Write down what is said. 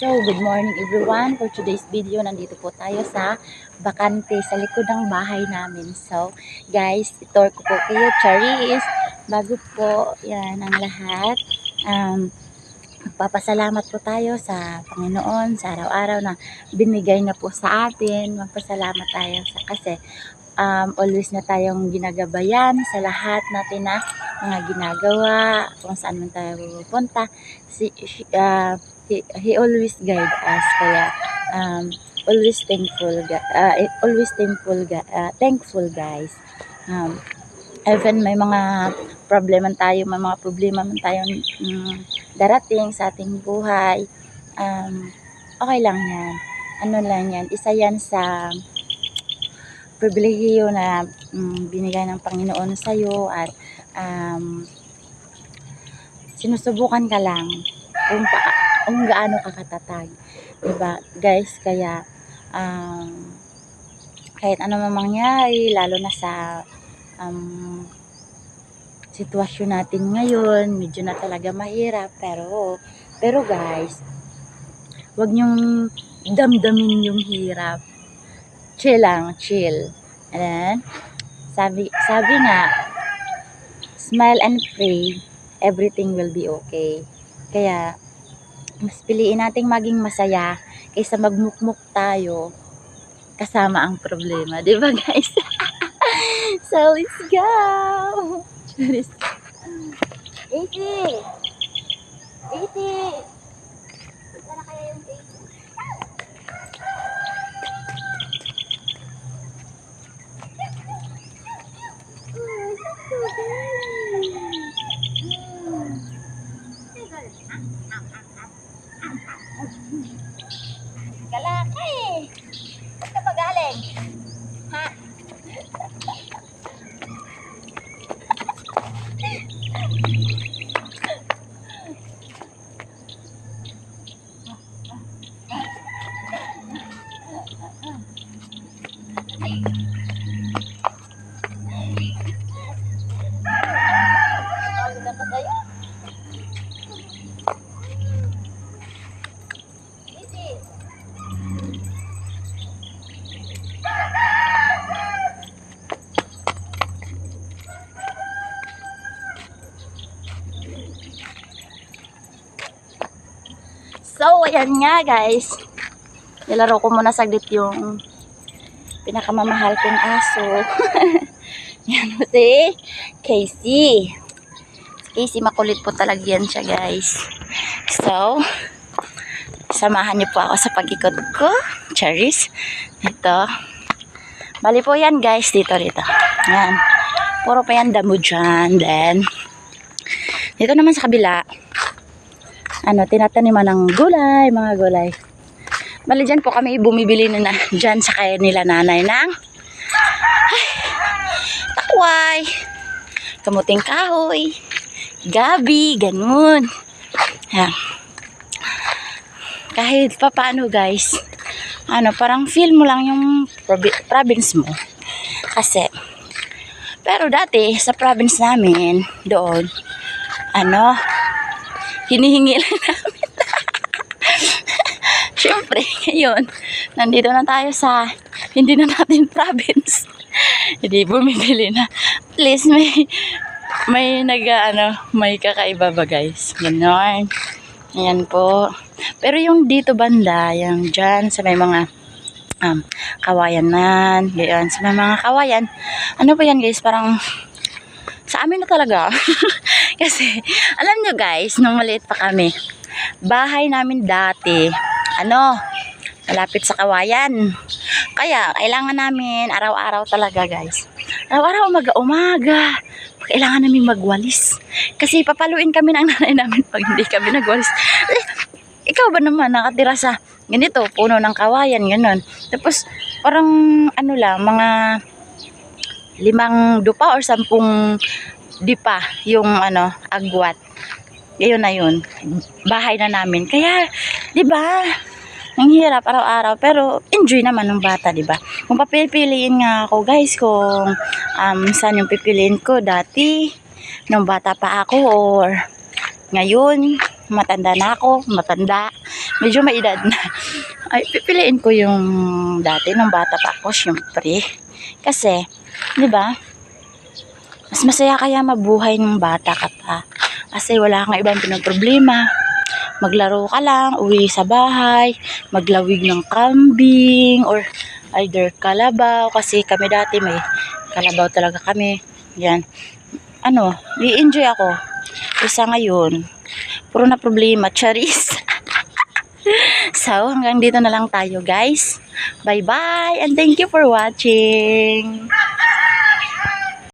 So, good morning everyone. For today's video, nandito po tayo sa bakante sa likod ng bahay namin. So, guys, itour ko po kayo, Charis. Bago po, yan ang lahat. Magpapasalamat po tayo sa Panginoon sa araw-araw na binigay na po sa atin. Magpasalamat tayo kasi always na tayong ginagabayan sa lahat natin na mga ginagawa, kung saan man tayo pupunta. He always guide us, kaya always thankful guys. Even may mga problema tayo, may mga problema man tayong darating sa ating buhay, okay lang yan. Ano lang yan, isa yan sa pribilehiyo na binigay ng Panginoon sa iyo, at sinusubukan ka lang kung gaano ka katatag, diba guys? Kaya kahit ano man mangyari, lalo na sa sitwasyon natin ngayon, medyo na talaga mahirap, pero guys, wag niyong damdamin yung hirap. Chill lang, chill. And then, sabi nga, smile and pray, everything will be okay. Kaya, mas piliin nating maging masaya kaysa magmukmuk tayo kasama ang problema. Diba guys? So, let's go! Easy! Easy! Punta na kaya yung easy? Galaka eh. Ba't ka ba galing? Ha? So, ayan nga guys. Nilaro ko muna saglit yung pinakamamahal kong aso. Yan po si Casey. Casey, makulit po talaga yan siya guys. So, samahan niyo po ako sa pag-ikot ko. Charis. Ito. Bali po yan guys. Dito. Yan. Puro pa yan damo dyan. Then, dito naman sa kabila, tinataniman ng gulay, mga gulay. Bali dyan po kami bumibili na dyan sa kaya nila nanay ng takway, kamuting kahoy, gabi, ganun. Yan. Kahit pa paano guys, parang feel mo lang yung province mo. Kasi, pero dati sa province namin, doon, hinihingi lang namin. Siyempre, ngayon, nandito na tayo sa hindi na natin province. Hindi bumibili na. At least may kakaiba ba guys. Ganon. Ayan po. Pero yung dito banda, yung dyan sa may mga kawayanan, gayon, sa may mga kawayan, ano po yan guys, parang sa amin na talaga. Kasi, alam nyo guys, nung maliit pa kami, bahay namin dati, malapit sa kawayan. Kaya, kailangan namin, araw-araw talaga guys. Araw-araw, umaga, kailangan namin magwalis. Kasi papaluin kami ng nanay namin pag hindi kami nagwalis. Ikaw ba naman nakatira sa ganito, puno ng kawayan, gano'n. Tapos, parang, mga 5 dupa or 10 dipa yung agwat. Yun na yun. Bahay na namin. Kaya, 'di ba? Ang hirap araw-araw, pero enjoy naman ng bata, 'di ba? Kung papipiliin nga ako, guys, kung saan yung pipiliin ko dati nung bata pa ako or ngayon, matanda na ako, medyo may edad na. Ay, pipiliin ko yung dati, nung bata pa ako, syempre. Kasi, di ba, mas masaya kaya mabuhay nung bata ka pa. Kasi wala kang ibang pinagproblema. Maglaro ka lang, uwi sa bahay, maglawig ng kambing, or either kalabaw. Kasi kami dati may kalabaw talaga kami. Yan. Ano, i-enjoy ako. Isa ngayon, puro na problema, charis. So, hanggang dito na lang tayo guys. Bye-bye and thank you for watching.